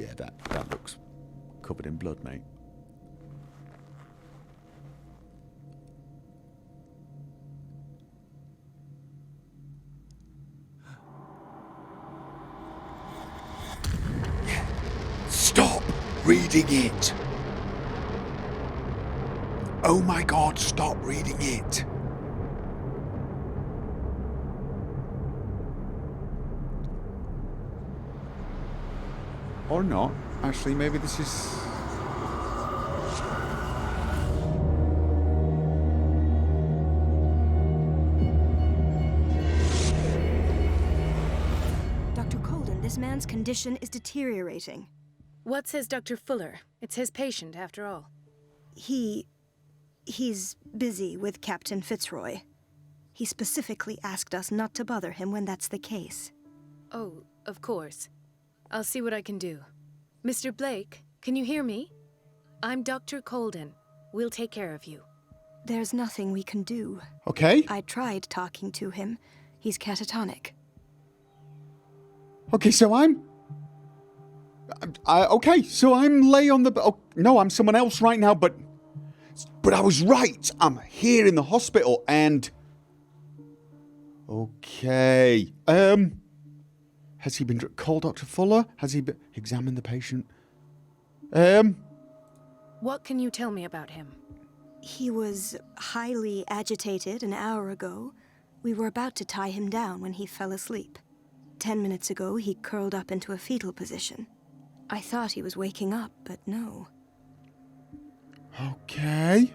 Yeah, that looks covered in blood, mate. Stop reading it! Oh my god, stop reading it! Or not. Actually, maybe this is... Dr. Colden, this man's condition is deteriorating. What says Dr. Fuller? It's his patient, after all. He's busy with Captain Fitzroy. He specifically asked us not to bother him when that's the case. Oh, of course. I'll see what I can do. Mr. Blake, can you hear me? I'm Dr. Colden. We'll take care of you. There's nothing we can do. Okay. I tried talking to him. He's catatonic. Okay, so I'm lay on the... Oh, no, I'm someone else right now, but I was right. I'm here in the hospital, and... Okay. Has he been... Call Dr. Fuller? Has he examined the patient? What can you tell me about him? He was highly agitated an hour ago. We were about to tie him down when he fell asleep. 10 minutes ago, he curled up into a fetal position. I thought he was waking up, but no. Okay.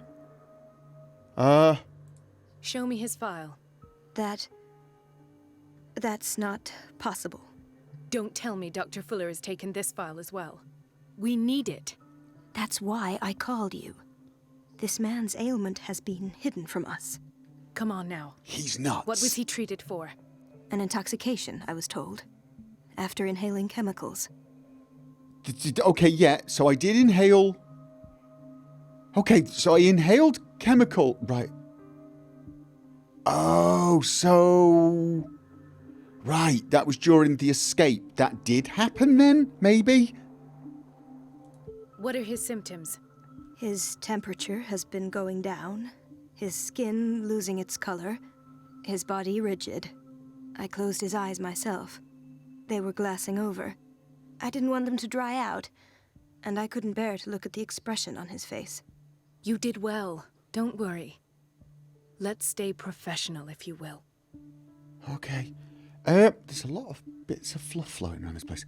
Show me his file. That's not possible. Don't tell me Dr. Fuller has taken this file as well. We need it. That's why I called you. This man's ailment has been hidden from us. Come on now. He's nuts. What was he treated for? An intoxication, I was told. After inhaling chemicals. Okay, yeah, so I did inhale... Okay, so I inhaled chemical... Right. Oh, so... Right, that was during the escape. That did happen then, maybe? What are his symptoms? His temperature has been going down. His skin losing its color. His body rigid. I closed his eyes myself. They were glassing over. I didn't want them to dry out, and I couldn't bear to look at the expression on his face. You did well. Don't worry. Let's stay professional, if you will. Okay. There's a lot of bits of fluff floating around this place.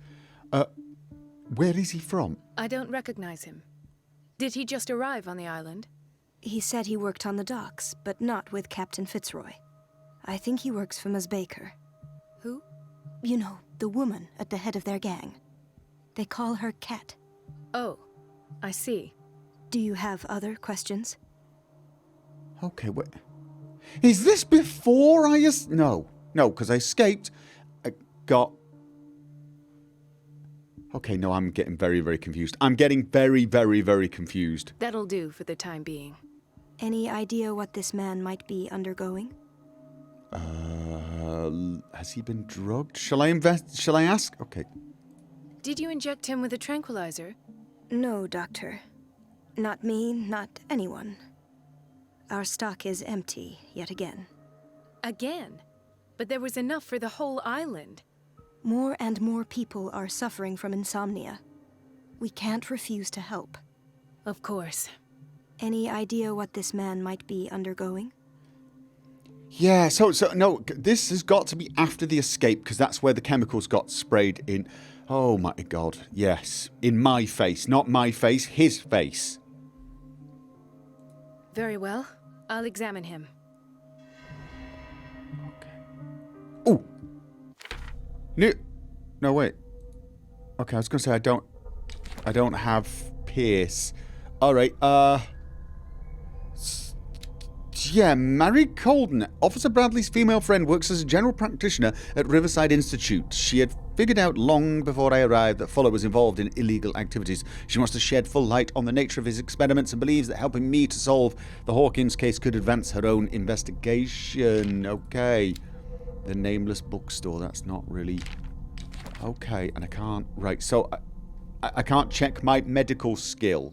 Where is he from? I don't recognize him. Did he just arrive on the island? He said he worked on the docks, but not with Captain Fitzroy. I think he works for Ms. Baker. Who? You know, the woman at the head of their gang. They call her Cat. Oh, I see. Do you have other questions? Okay, wait. Is this before I... No, because I escaped. I got... Okay, no, I'm getting very, very confused. I'm getting very, very, very confused. That'll do for the time being. Any idea what this man might be undergoing? Has he been drugged? Shall I ask? Okay. Did you inject him with a tranquilizer? No, Doctor. Not me, not anyone. Our stock is empty, yet again. Again? But there was enough for the whole island. More and more people are suffering from insomnia. We can't refuse to help. Of course. Any idea what this man might be undergoing? Yeah, so no, this has got to be after the escape, because that's where the chemicals got sprayed in. Oh my god, yes. In my face, not my face, his face. Very well. I'll examine him. Okay. Ooh. No, wait. Okay, I was going to say I don't have Pierce. All right. Yeah, Mary Colden. Officer Bradley's female friend works as a general practitioner at Riverside Institute. She had figured out long before I arrived that Fuller was involved in illegal activities. She wants to shed full light on the nature of his experiments and believes that helping me to solve the Hawkins case could advance her own investigation. Okay. The Nameless Bookstore. That's not really... Okay, and I can't... Right, so... I can't check my medical skill.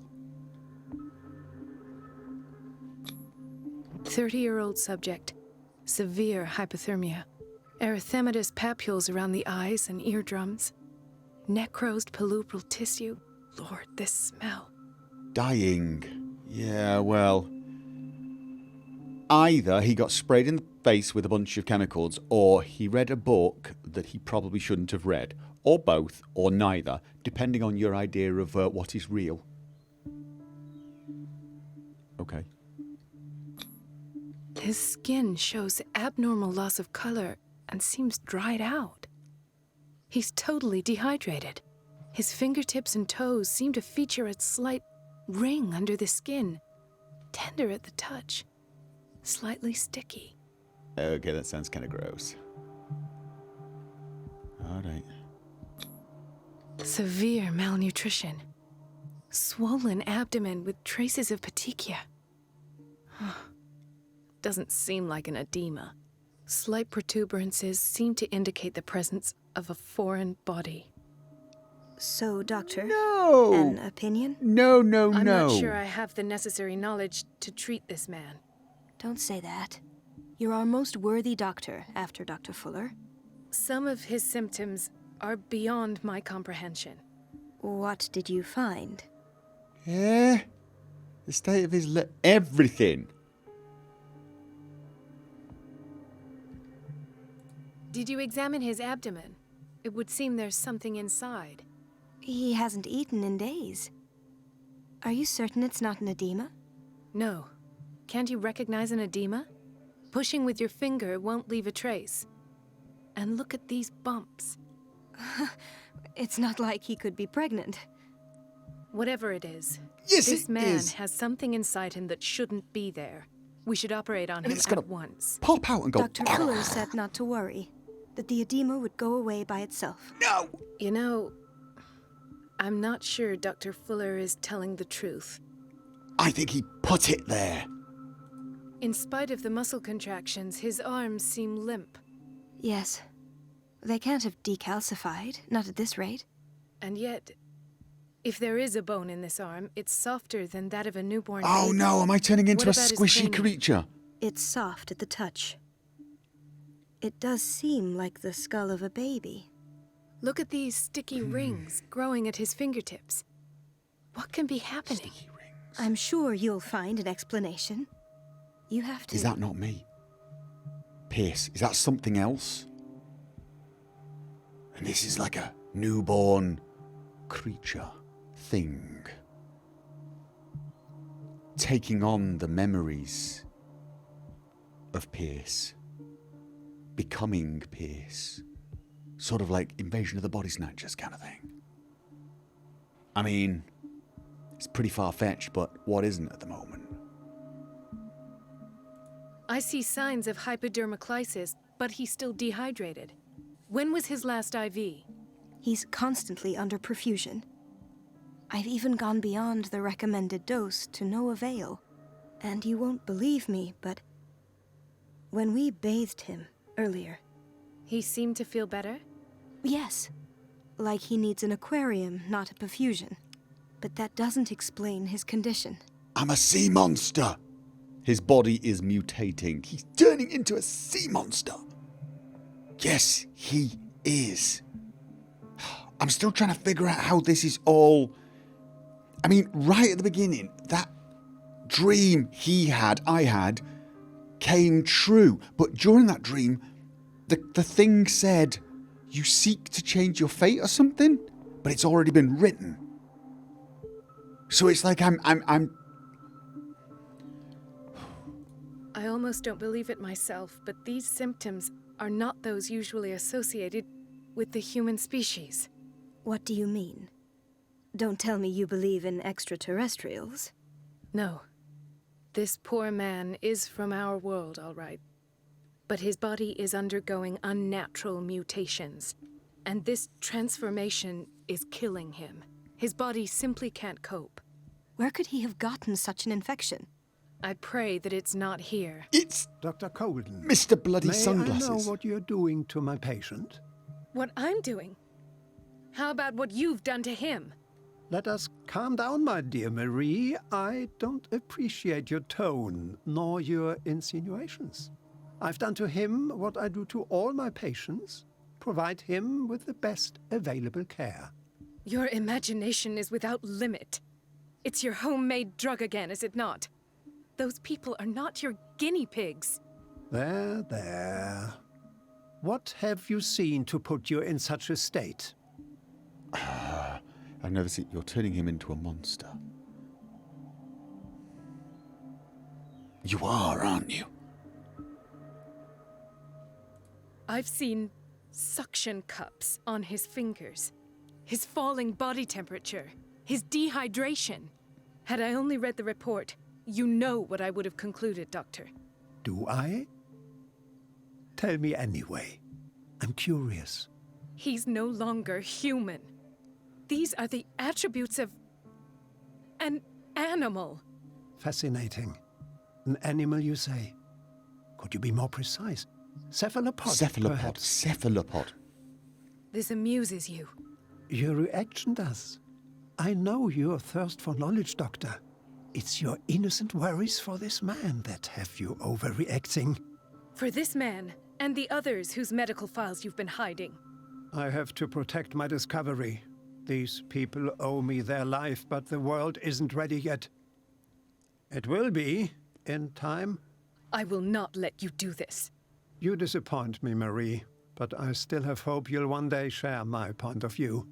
30-year-old subject. Severe hypothermia. Erythematous papules around the eyes and eardrums. Necrosed palpebral tissue. Lord, this smell. Dying. Yeah, well... Either he got sprayed in the face with a bunch of chemicals, or he read a book that he probably shouldn't have read. Or both, or neither, depending on your idea of what is real. Okay. His skin shows abnormal loss of color and seems dried out. He's totally dehydrated. His fingertips and toes seem to feature a slight ring under the skin, tender at the touch, slightly sticky. Okay, that sounds kind of gross. Alright. Severe malnutrition. Swollen abdomen with traces of petechia. Doesn't seem like an edema. Slight protuberances seem to indicate the presence of a foreign body. So, Doctor? No! An opinion? No. I'm not sure I have the necessary knowledge to treat this man. Don't say that. You're our most worthy doctor after Dr. Fuller. Some of his symptoms are beyond my comprehension. What did you find? Yeah? The state of his everything. Did you examine his abdomen? It would seem there's something inside. He hasn't eaten in days. Are you certain it's not an edema? No. Can't you recognize an edema? Pushing with your finger won't leave a trace. And look at these bumps. It's not like he could be pregnant. Whatever it is, Yes, this it man is. has something inside him that shouldn't be there. We should operate on him it's gonna at once. Pop out and go... Dr. Fuller said not to worry, that the edema would go away by itself. No! You know, I'm not sure Dr. Fuller is telling the truth. I think he put it there. In spite of the muscle contractions, his arms seem limp. Yes. They can't have decalcified, not at this rate. And yet, if there is a bone in this arm, it's softer than that of a newborn Oh baby. no, am I turning into a What about his squishy training? creature? It's soft at the touch. It does seem like the skull of a baby. Look at these sticky rings growing at his fingertips. What can be happening? I'm sure you'll find an explanation. You have to... Is that not me? Pierce, is that something else? And this is like a newborn creature, thing. Taking on the memories of Pierce. Becoming Pierce. Sort of like Invasion of the Body Snatchers kind of thing. I mean, it's pretty far-fetched, but what isn't at the moment? I see signs of hypodermoclysis, but he's still dehydrated. When was his last IV? He's constantly under perfusion. I've even gone beyond the recommended dose to no avail. And you won't believe me, but when we bathed him earlier... He seemed to feel better? Yes, like he needs an aquarium, not a perfusion. But that doesn't explain his condition. I'm a sea monster! His body is mutating. He's turning into a sea monster. Yes, he is. I'm still trying to figure out how this is all... I mean, right at the beginning, that dream I had, came true. But during that dream, the thing said, you seek to change your fate or something, but it's already been written. So it's like I'm I almost don't believe it myself, but these symptoms are not those usually associated with the human species. What do you mean? Don't tell me you believe in extraterrestrials. No. This poor man is from our world, all right. But his body is undergoing unnatural mutations. And this transformation is killing him. His body simply can't cope. Where could he have gotten such an infection? I pray that it's not here. It's Dr. Colden. Mr. Bloody May Sunglasses. I know what you're doing to my patient? What I'm doing? How about what you've done to him? Let us calm down, my dear Marie. I don't appreciate your tone, nor your insinuations. I've done to him what I do to all my patients, provide him with the best available care. Your imagination is without limit. It's your homemade drug again, is it not? Those people are not your guinea pigs. There, there. What have you seen to put you in such a state? I've never seen... You're turning him into a monster. You are, aren't you? I've seen suction cups on his fingers, his falling body temperature, his dehydration. Had I only read the report, you know what I would have concluded, Doctor. Do I? Tell me anyway. I'm curious. He's no longer human. These are the attributes of an animal. Fascinating. An animal, you say? Could you be more precise? Cephalopod, Cephalopod. perhaps? Cephalopod. This amuses you. Your reaction does. I know your thirst for knowledge, Doctor. It's your innocent worries for this man that have you overreacting. For this man, and the others whose medical files you've been hiding. I have to protect my discovery. These people owe me their life, but the world isn't ready yet. It will be, in time. I will not let you do this. You disappoint me, Marie, but I still have hope you'll one day share my point of view.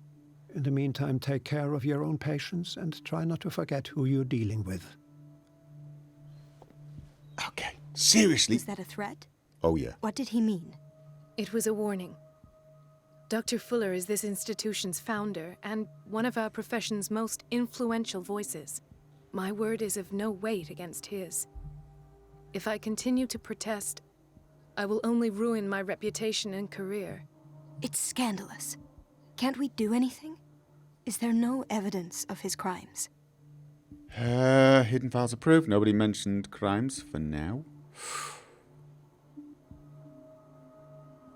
In the meantime, take care of your own patients and try not to forget who you're dealing with. Okay. Seriously? Is that a threat? Oh, yeah. What did he mean? It was a warning. Dr. Fuller is this institution's founder and one of our profession's most influential voices. My word is of no weight against his. If I continue to protest, I will only ruin my reputation and career. It's scandalous. Can't we do anything? Is there no evidence of his crimes? Hidden files approved. Nobody mentioned crimes for now.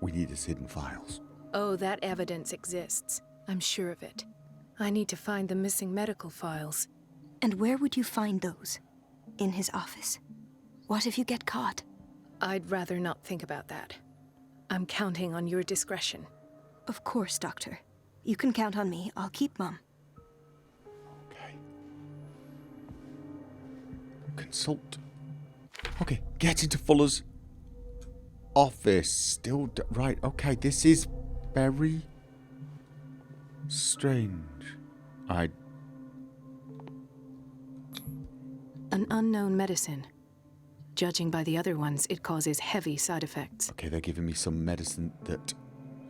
We need his hidden files. Oh, that evidence exists. I'm sure of it. I need to find the missing medical files. And where would you find those? In his office? What if you get caught? I'd rather not think about that. I'm counting on your discretion. Of course, Doctor. You can count on me. I'll keep Mum. Okay. Consult. Okay, get into Fuller's office. Still... right, okay, this is very strange. An unknown medicine. Judging by the other ones, it causes heavy side effects. Okay, they're giving me some medicine that...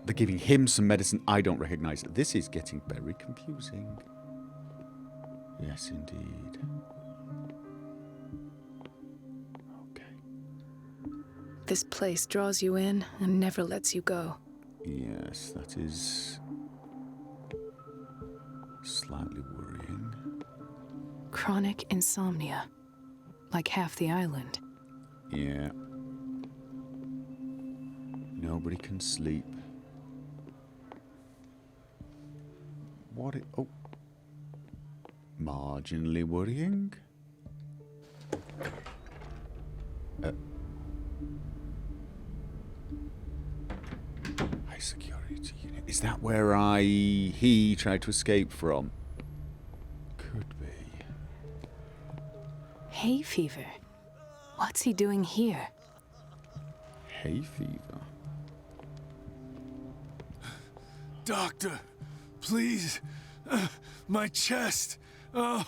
They're giving him some medicine I don't recognize. This is getting very confusing. Yes, indeed. Okay. This place draws you in and never lets you go. Yes, that is... slightly worrying. Chronic insomnia. Like half the island. Yeah. Nobody can sleep. What it... oh. Marginally worrying. High security unit. Is that where he tried to escape from? Could be. Hay fever. What's he doing here? Hay fever. Doctor, please. My chest. Oh.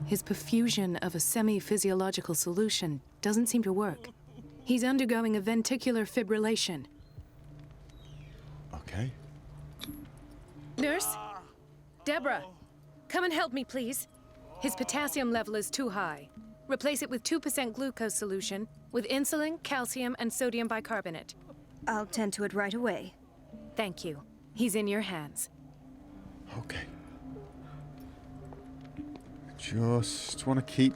His perfusion of a semi-physiological solution doesn't seem to work. He's undergoing a ventricular fibrillation. Okay. Nurse? Deborah, come and help me, please. His potassium level is too high. Replace it with 2% glucose solution with insulin, calcium, and sodium bicarbonate. I'll tend to it right away. Thank you. He's in your hands. Okay. Just want to keep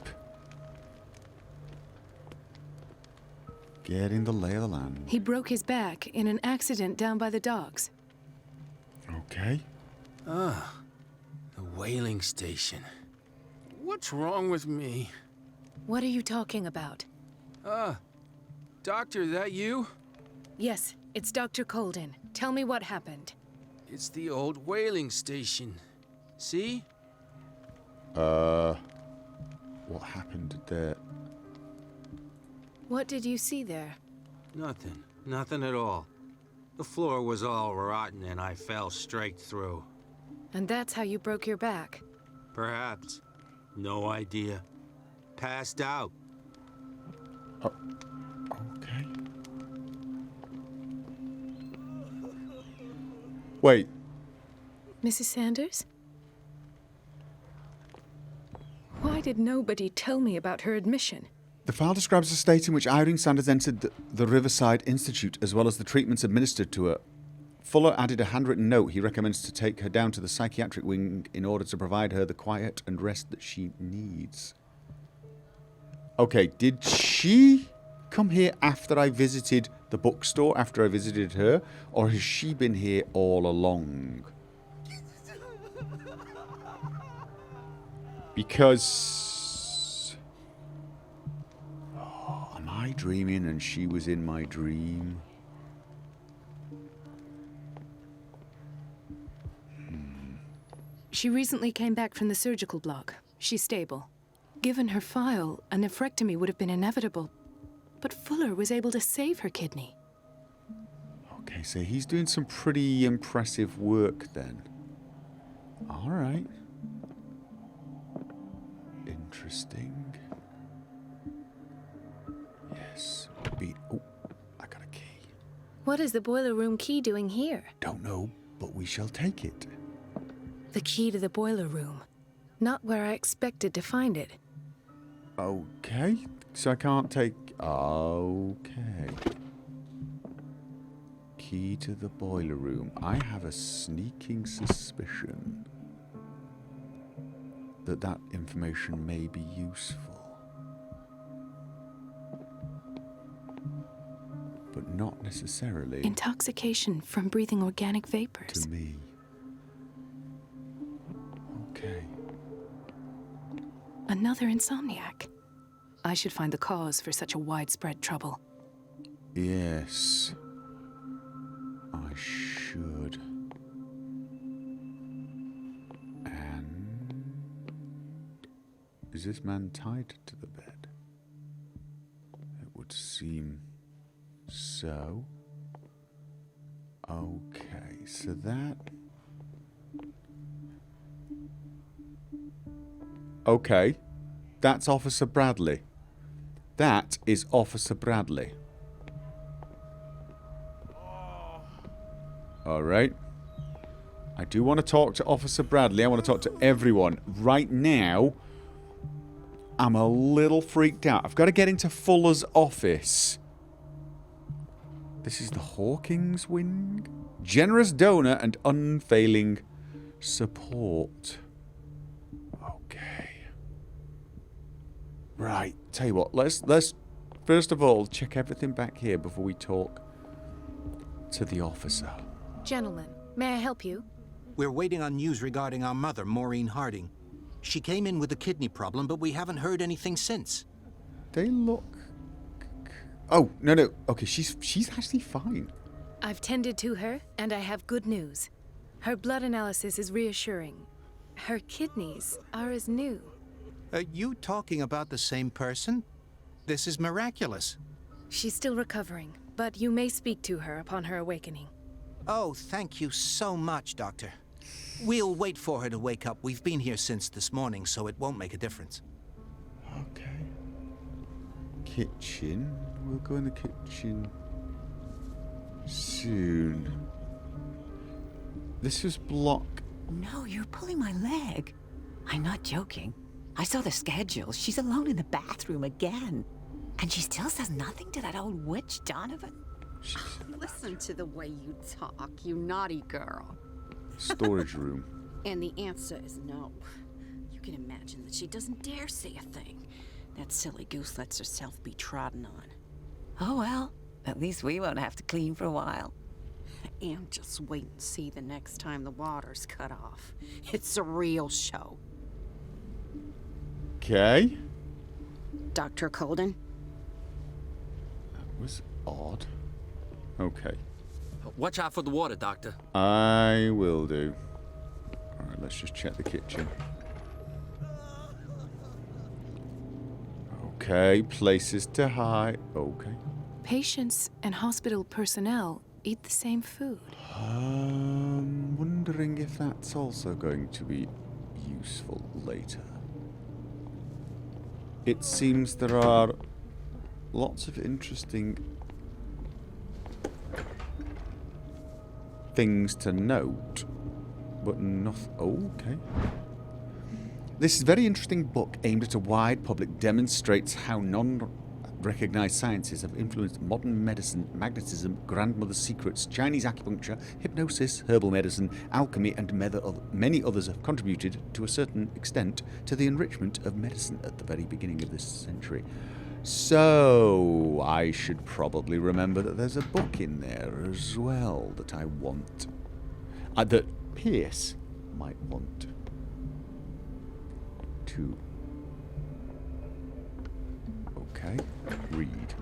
getting the lay of the land. He broke his back in an accident down by the docks. Okay. Ah, the whaling station. What's wrong with me? What are you talking about? Doctor, that you? Yes, it's Dr. Colden. Tell me what happened. It's the old whaling station. See? What happened there? What did you see there? Nothing. Nothing at all. The floor was all rotten and I fell straight through. And that's how you broke your back. Perhaps. No idea. Passed out. Okay. Wait. Mrs. Sanders? Why did nobody tell me about her admission? The file describes the state in which Irene Sanders entered the Riverside Institute, as well as the treatments administered to her. Fuller added a handwritten note. He recommends to take her down to the psychiatric wing in order to provide her the quiet and rest that she needs. Okay, did she come here after I visited the bookstore, after I visited her? Or has she been here all along? Because... oh, am I dreaming and she was in my dream? She recently came back from the surgical block. She's stable. Given her file, a nephrectomy would have been inevitable. But Fuller was able to save her kidney. Okay, so he's doing some pretty impressive work then. All right. Interesting. Yes. Oh, I got a key. What is the boiler room key doing here? Don't know, but we shall take it. The key to the boiler room. Not where I expected to find it. Okay, so I can't take... okay. Key to the boiler room. I have a sneaking suspicion that that information may be useful. But not necessarily Intoxication from breathing organic vapors. to me. Okay. Another insomniac. I should find the cause for such a widespread trouble. Yes. I should. And... is this man tied to the bed? It would seem so. Okay, so that... okay. That's Officer Bradley. That is Officer Bradley. Alright. I do want to talk to Officer Bradley. I want to talk to everyone. Right now, I'm a little freaked out. I've got to get into Fuller's office. This is the Hawkins wing? Generous donor and unfailing support. Okay. Right, tell you what, let's first of all check everything back here before we talk to the officer. Gentlemen, may I help you? We're waiting on news regarding our mother, Maureen Harding. She came in with a kidney problem, but we haven't heard anything since. They look... oh, no. Okay, she's actually fine. I've tended to her, and I have good news. Her blood analysis is reassuring. Her kidneys are as new. Are you talking about the same person? This is miraculous. She's still recovering, but you may speak to her upon her awakening. Oh, thank you so much, Doctor. We'll wait for her to wake up. We've been here since this morning, so it won't make a difference. Okay. Kitchen. We'll go in the kitchen soon. This is block... No, you're pulling my leg. I'm not joking. I saw the schedule. She's alone in the bathroom again. And she still says nothing to that old witch, Donovan. Listen to the way you talk, you naughty girl. Storage room. And the answer is no. You can imagine that she doesn't dare say a thing. That silly goose lets herself be trodden on. Oh well, at least we won't have to clean for a while. And just wait and see the next time the water's cut off. It's a real show. Okay. Dr. Colden? That was odd. Okay. Watch out for the water, Doctor. I will do. Alright, let's just check the kitchen. Okay, places to hide. Okay. Patients and hospital personnel eat the same food. Wondering if that's also going to be useful later. It seems there are lots of interesting things to note, but nothing. Oh, okay. This very interesting book aimed at a wide public demonstrates how non-recognized sciences have influenced modern medicine, magnetism, grandmother secrets, Chinese acupuncture, hypnosis, herbal medicine, alchemy, and many others have contributed to a certain extent to the enrichment of medicine at the very beginning of this century. So, I should probably remember that there's a book in there as well that I want. That Pierce might want to. Okay, read.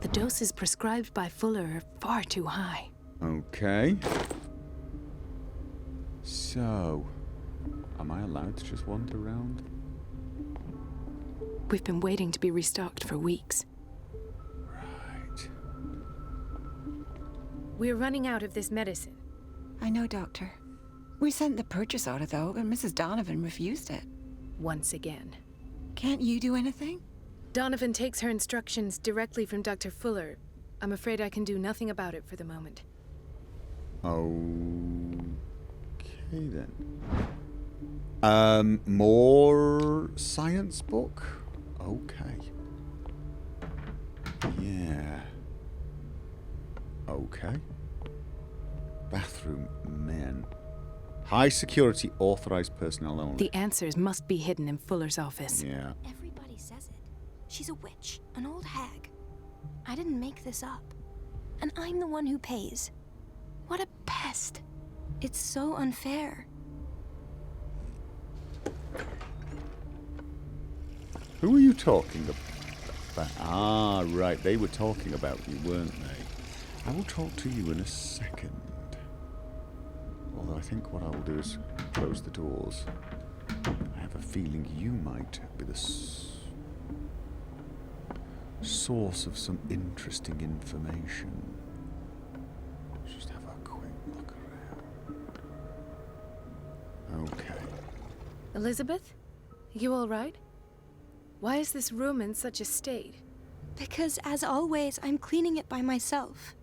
The doses prescribed by Fuller are far too high. Okay. So, am I allowed to just wander around? We've been waiting to be restocked for weeks. Right. We're running out of this medicine. I know, Doctor. We sent the purchase order, though, but Mrs. Donovan refused it. Once again. Can't you do anything? Donovan takes her instructions directly from Dr. Fuller. I'm afraid I can do nothing about it for the moment. Okay, then. More science book? Okay. Yeah. Okay. Bathroom men. High security authorized personnel only. The answers must be hidden in Fuller's office. Yeah. Everybody says it. She's a witch, an old hag. I didn't make this up. And I'm the one who pays. What a pest. It's so unfair. Who are you talking about? Ah, right. They were talking about you, weren't they? I will talk to you in a second. Although I think what I will do is close the doors. I have a feeling you might be the source of some interesting information. Let's just have a quick look around. Okay. Elizabeth? You all right? Why is this room in such a state? Because, as always, I'm cleaning it by myself.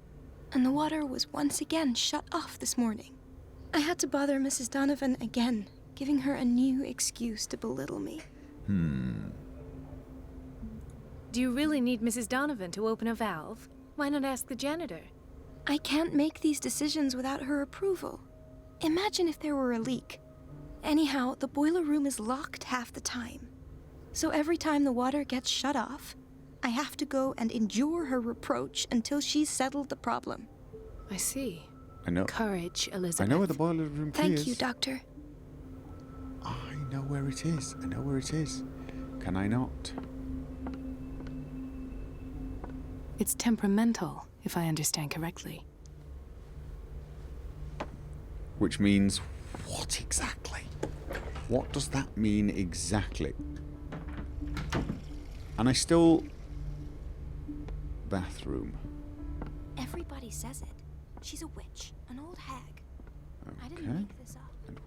And the water was once again shut off this morning. I had to bother Mrs. Donovan again, giving her a new excuse to belittle me. Do you really need Mrs. Donovan to open a valve? Why not ask the janitor? I can't make these decisions without her approval. Imagine if there were a leak. Anyhow, the boiler room is locked half the time. So every time the water gets shut off, I have to go and endure her reproach until she's settled the problem. I see. I know. Courage, Elizabeth. I know where the boiler room key is. Thank you, Doctor. I know where it is. I know where it is. Can I not? It's temperamental, if I understand correctly. Which means what exactly? What does that mean exactly? And I still... Bathroom. Everybody says it. She's a witch, an old hag. I didn't Okay. make this up. And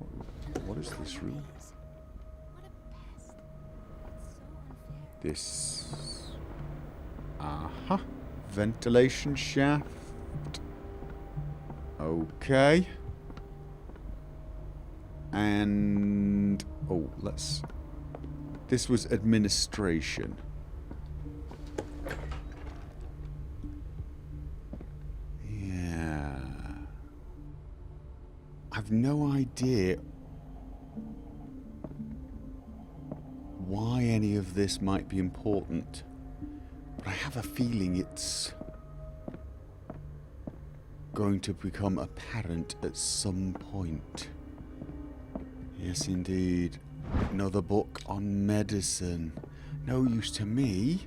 what is this room? What a pest. It's so unfair. This... Aha. Ventilation shaft. Okay. And... Oh, let's... This was administration. Yeah. I've no idea why any of this might be important. But I have have a feeling it's going to become apparent at some point. Yes, indeed. Another book on medicine. No use to me,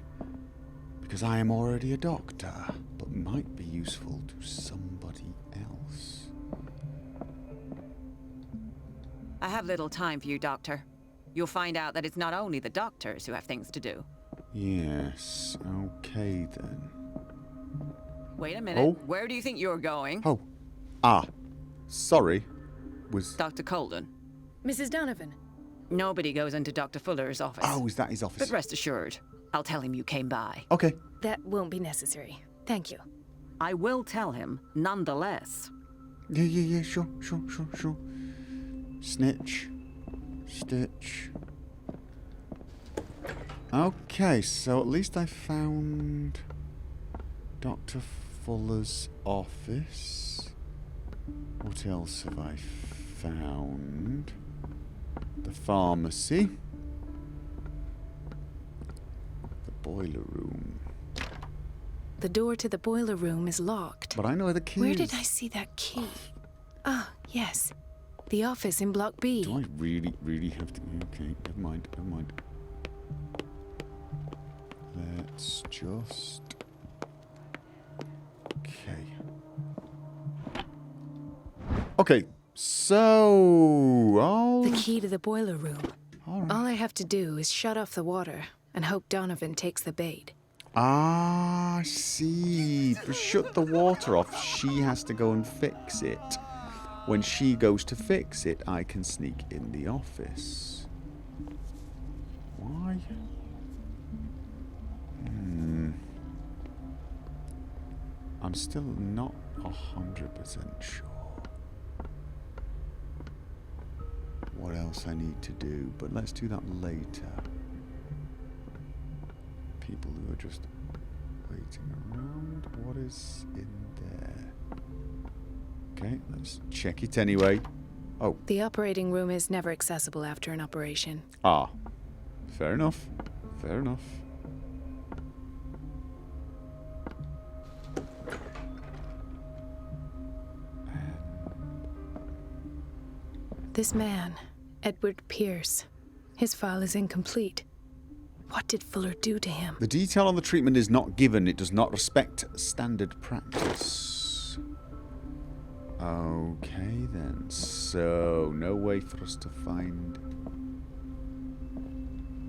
because I am already a doctor, but might be useful to somebody else. I have little time for you, Doctor. You'll find out that it's not only the doctors who have things to do. Yes, okay then. Wait a minute. Oh. Where do you think you're going? Oh. Sorry. Was... Dr. Colden. Mrs. Donovan. Nobody goes into Dr. Fuller's office. Oh, is that his office? But rest assured, I'll tell him you came by. Okay. That won't be necessary. Thank you. I will tell him, nonetheless. Yeah, sure. Snitch. Stitch. Okay, so at least I found Dr. Fuller's office. What else have I found? The pharmacy. The boiler room. The door to the boiler room is locked. But I know where the key Where is. did I see that key? Ah, yes. The office in Block B. Do I really have to... Okay, never mind. Let's just... Okay, so... The key to the boiler room. All right. All I have to do is shut off the water and hope Donovan takes the bait. Ah, I see. To shut the water off, she has to go and fix it. When she goes to fix it, I can sneak in the office. Why? I'm still not 100% sure what else I need to do, but let's do that later. People who are just waiting around. What is in there? Okay, let's check it anyway. Oh. The operating room is never accessible after an operation. Ah. Fair enough. This man, Edward Pierce, his file is incomplete. What did Fuller do to him? The detail on the treatment is not given. It does not respect standard practice. Okay then. So, no way for us to find...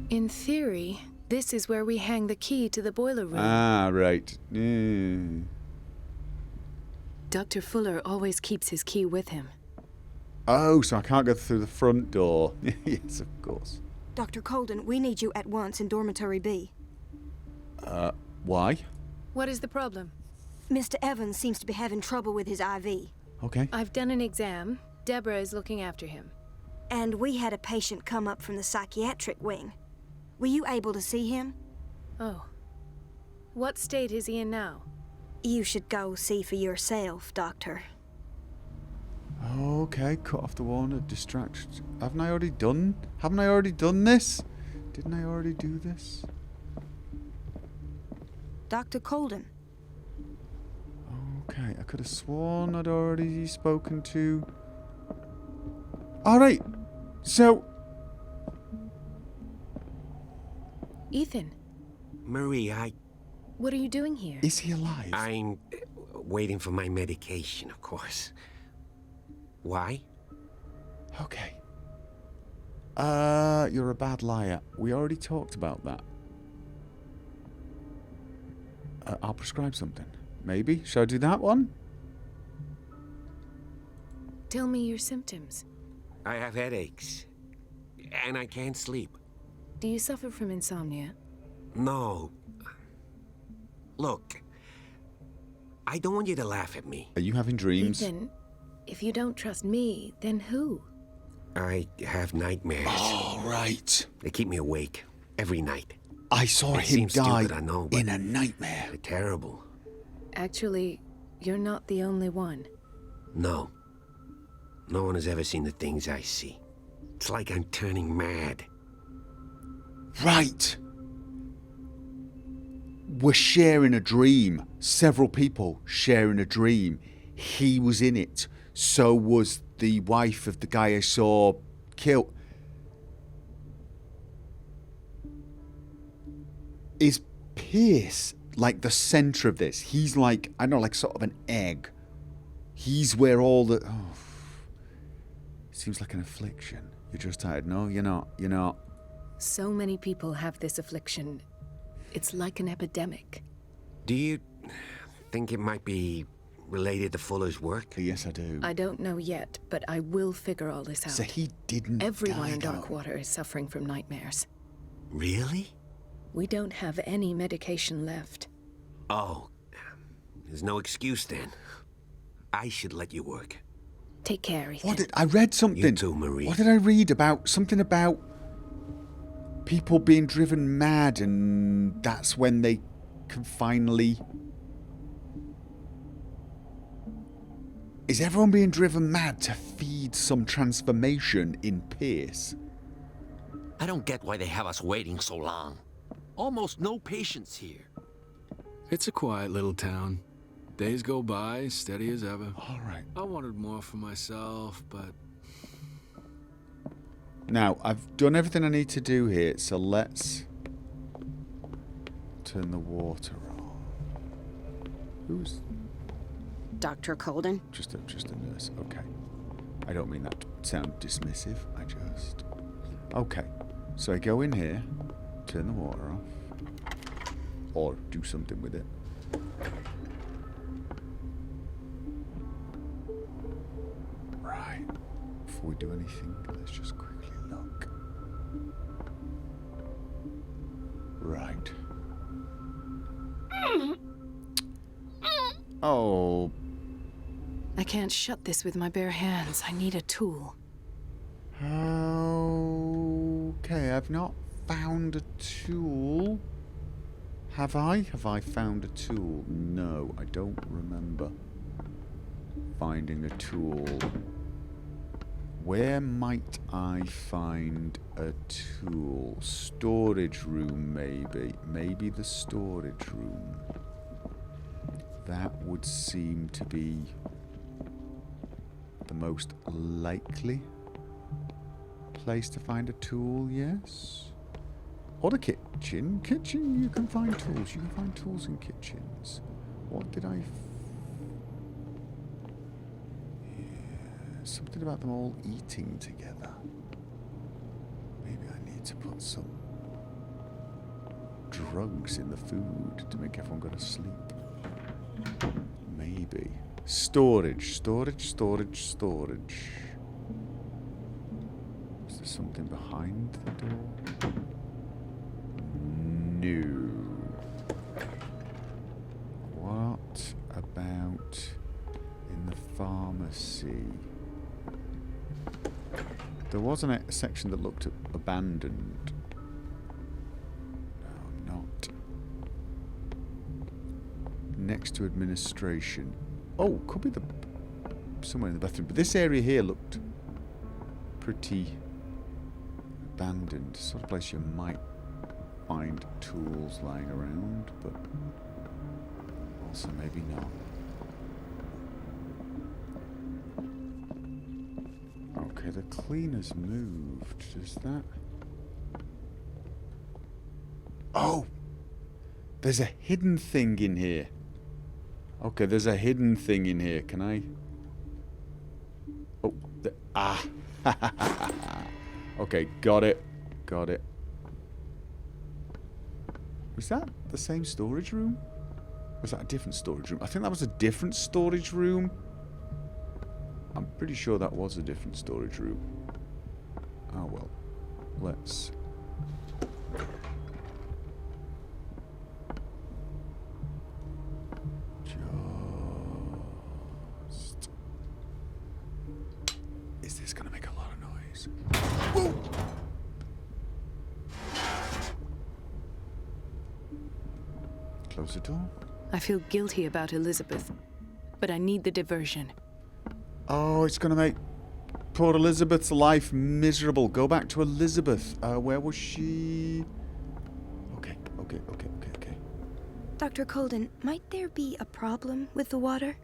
In theory, this is where we hang the key to the boiler room. Ah, right. Yeah. Dr. Fuller always keeps his key with him. Oh, so I can't go through the front door. Yes, of course. Dr. Colden, we need you at once in Dormitory B. Why? What is the problem? Mr. Evans seems to be having trouble with his IV. Okay. I've done an exam. Deborah is looking after him. And we had a patient come up from the psychiatric wing. Were you able to see him? Oh. What state is he in now? You should go see for yourself, Doctor. Okay, cut off the one, distraction. Haven't I already done this? Didn't I already do this? Dr. Colden. Okay, I could have sworn I'd already spoken to... Alright, so... Ethan. Marie, What are you doing here? Is he alive? I'm waiting for my medication, of course. Why? Okay. You're a bad liar. We already talked about that. I'll prescribe something. Maybe? Shall I do that one? Tell me your symptoms. I have headaches. And I can't sleep. Do you suffer from insomnia? No. Look. I don't want you to laugh at me. Are you having dreams? Ethan, if you don't trust me, then who? I have nightmares. Oh, right. They keep me awake. Every night. I saw It him seems die stupid, I know, but in a nightmare. They're terrible. Actually, you're not the only one. No. No one has ever seen the things I see. It's like I'm turning mad. Right. were sharing a dream. Several people sharing a dream. He was in it. So was the wife of the guy I saw killed. Is Pierce like the center of this? He's like, I don't know, like sort of an egg. He's where all the... Oh, seems like an affliction. You're just tired. No, you're not. You're not. So many people have this affliction. It's like an epidemic. Do you think it might be related to Fuller's work? Yes, I do. I don't know yet, but I will figure all this out. So he didn't Everyone die, in though. Darkwater is suffering from nightmares. Really? We don't have any medication left. Oh, there's no excuse then. I should let you work. Take care, Ethan. What did I read something? You too, Marie. What did I read about? Something about people being driven mad, and that's when they can finally... Is everyone being driven mad to feed some transformation in Pierce? I don't get why they have us waiting so long. Almost no patients here. It's a quiet little town. Days go by, steady as ever. All right. I wanted more for myself, but... Now, I've done everything I need to do here, so let's turn the water on. Who's... Dr. Colden? Just a nurse, okay. I don't mean that to sound dismissive, I just... Okay, so I go in here, turn the water off, or do something with it. Right, before we do anything, let's just quickly look. Right. Oh. I can't shut this with my bare hands. I need a tool. Okay, I've not found a tool. Have I? Have I found a tool? No, I don't remember finding a tool. Where might I find a tool? Storage room, maybe. Maybe the storage room. That would seem to be the most likely place to find a tool, yes? Or the kitchen. Kitchen, you can find tools. You can find tools in kitchens. What did I... Yeah, something about them all eating together. Maybe I need to put some drugs in the food to make everyone go to sleep. Maybe. Storage. Is there something behind the door? No. What about in the pharmacy? There was a section that looked abandoned. No, not. Next to administration. Oh, could be somewhere in the bathroom. But this area here looked pretty abandoned. Sort of place you might find tools lying around, but also maybe not. Okay, the cleaner's moved. Does that... Oh! There's a hidden thing in here. Okay, there's a hidden thing in here. Can I... Oh, ah! Okay, got it. Got it. Was that the same storage room? Was that a different storage room? I think that was a different storage room. I'm pretty sure that was a different storage room. Oh well. Let's... Just... Is this gonna make a lot of noise? Whoa! Close the door. I feel guilty about Elizabeth, but I need the diversion. Oh, it's going to make poor Elizabeth's life miserable. Go back to Elizabeth. Where was she? Okay. Dr. Colden, might there be a problem with the water?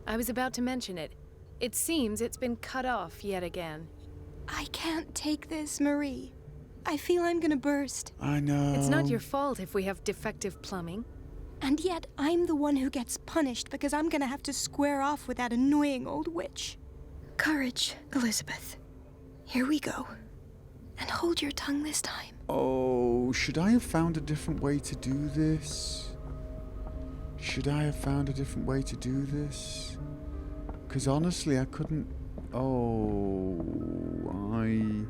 I was about to mention it. It seems it's been cut off yet again. I can't take this, Marie. I feel I'm gonna burst. I know. It's not your fault if we have defective plumbing. And yet, I'm the one who gets punished because I'm gonna have to square off with that annoying old witch. Courage, Elizabeth. Here we go. And hold your tongue this time. Oh, should I have found a different way to do this? Should I have found a different way to do this? Because honestly, I couldn't... Oh, I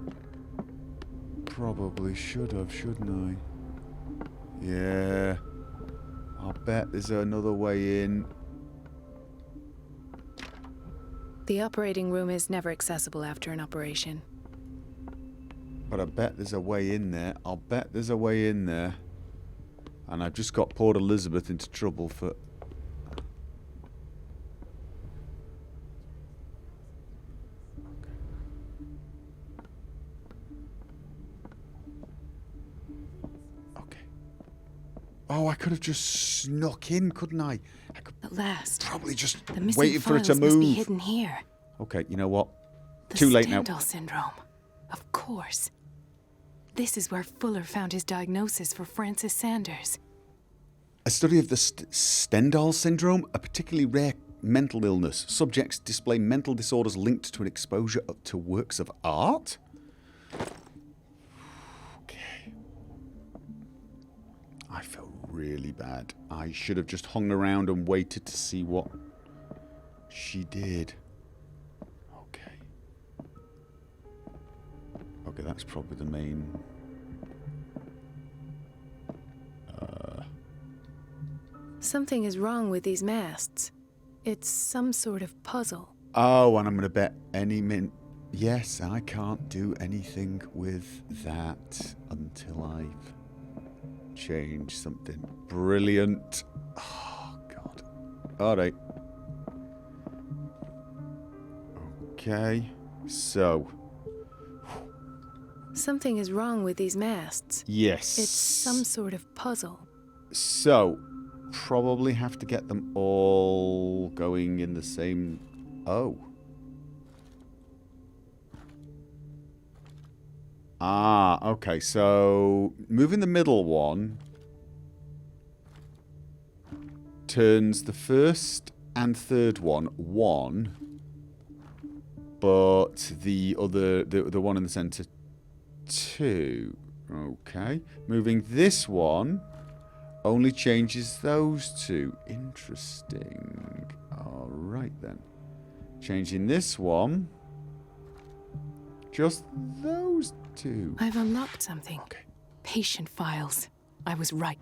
probably should have, shouldn't I? Yeah. I'll bet there's another way in. The operating room is never accessible after an operation. But I bet there's a way in there. I'll bet there's a way in there. And I've just got poor Elizabeth into trouble for... Okay. Oh, I could have just snuck in, couldn't I? I could At last. probably just The missing waited for it to files must be move. hidden here. Okay, you know what? The Too late now. Stendhal syndrome. Of course. This is where Fuller found his diagnosis for Francis Sanders. A study of the Stendhal syndrome, a particularly rare mental illness. Subjects display mental disorders linked to an exposure to works of art? Okay. I feel really bad. I should have just hung around and waited to see what she did. Okay. Okay, that's probably the main... Something is wrong with these masts. It's some sort of puzzle. Oh, and I'm going to bet any minute. Yes, I can't do anything with that until I've changed something. Brilliant. Oh, God. All right. Okay. So. Something is wrong with these masts. Yes. It's some sort of puzzle. So, probably have to get them all going in the same... Oh. Ah, okay. So, moving the middle one turns the first and third one 1, but the other, the one in the center 2. Okay. Moving this one only changes those 2. Interesting. All right then. Changing this one, just those 2. I've unlocked something. Okay. Patient files. I was right.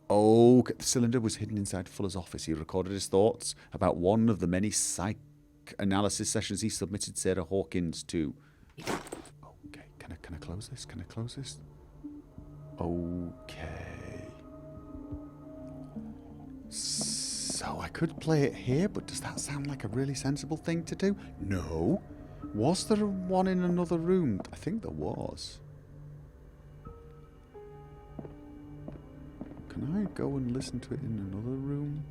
Okay. The cylinder was hidden inside Fuller's office. He recorded his thoughts about one of the many psych-analysis sessions he submitted Sarah Hawkins to. Okay. Can I close this? Can I close this? Okay. So I could play it here, but does that sound like a really sensible thing to do? No. Was there one in another room? I think there was. Can I go and listen to it in another room?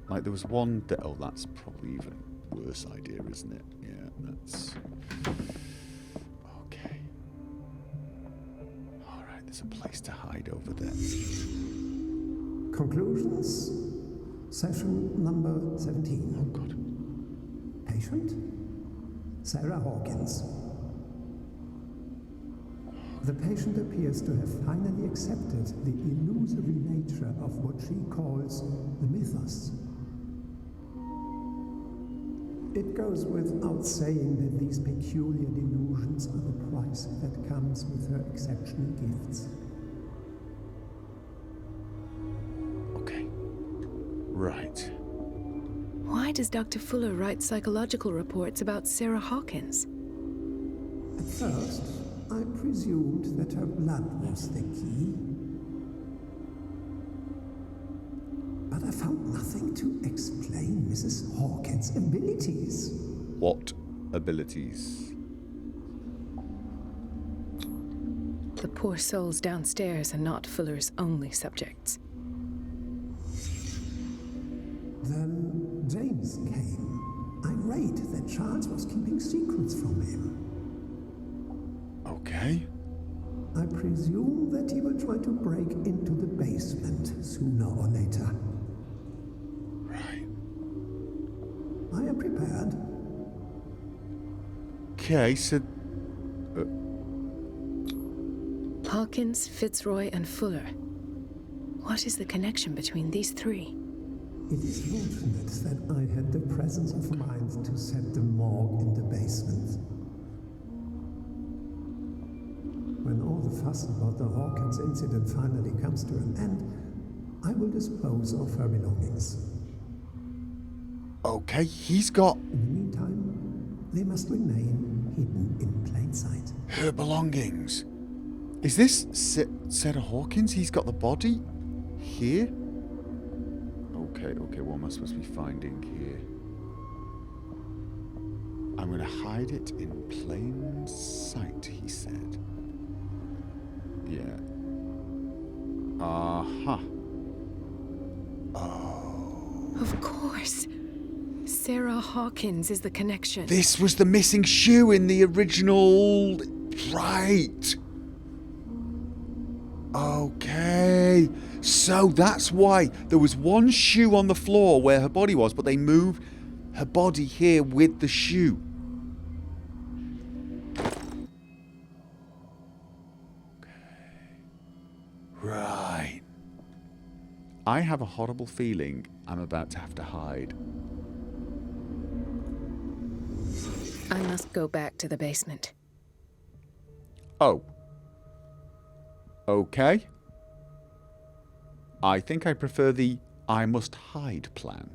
Like there was one... Oh, that's probably even worse idea, isn't it? Yeah, that's... Okay. Alright, there's a place to hide over there. Conclusions. Session number 17. Oh, God. Patient? Sarah Hawkins. The patient appears to have finally accepted the illusory nature of what she calls the mythos. It goes without saying that these peculiar delusions are the price that comes with her exceptional gifts. Okay. Right. Why does Dr. Fuller write psychological reports about Sarah Hawkins? At first, I presumed that her blood was the key. But I found nothing to explain Mrs. Hawkins' abilities. What abilities? The poor souls downstairs are not Fuller's only subjects. Then James came, irate that Charles was keeping secrets from him. Okay. I presume that he will try to break into the basement sooner or later. Right. I am prepared. Okay, so... Hawkins, Fitzroy, and Fuller. What is the connection between these three? It is fortunate that I had the presence of mind to set the morgue in the basement. When all the fuss about the Hawkins incident finally comes to an end, I will dispose of her belongings. Okay, he's got... In the meantime, they must remain hidden in plain sight. her belongings. Is this Sarah Hawkins? He's got the body here? Okay, what am I supposed to be finding here? I'm going to hide it in plain sight, he said. Yeah. Uh-huh. Oh. Of course. Sarah Hawkins is the connection. This was the missing shoe in the original... Right. Okay. So that's why there was one shoe on the floor where her body was, but they moved her body here with the shoe. Right. I have a horrible feeling I'm about to have to hide. I must go back to the basement. Oh. Okay. I think I prefer the I must hide plan.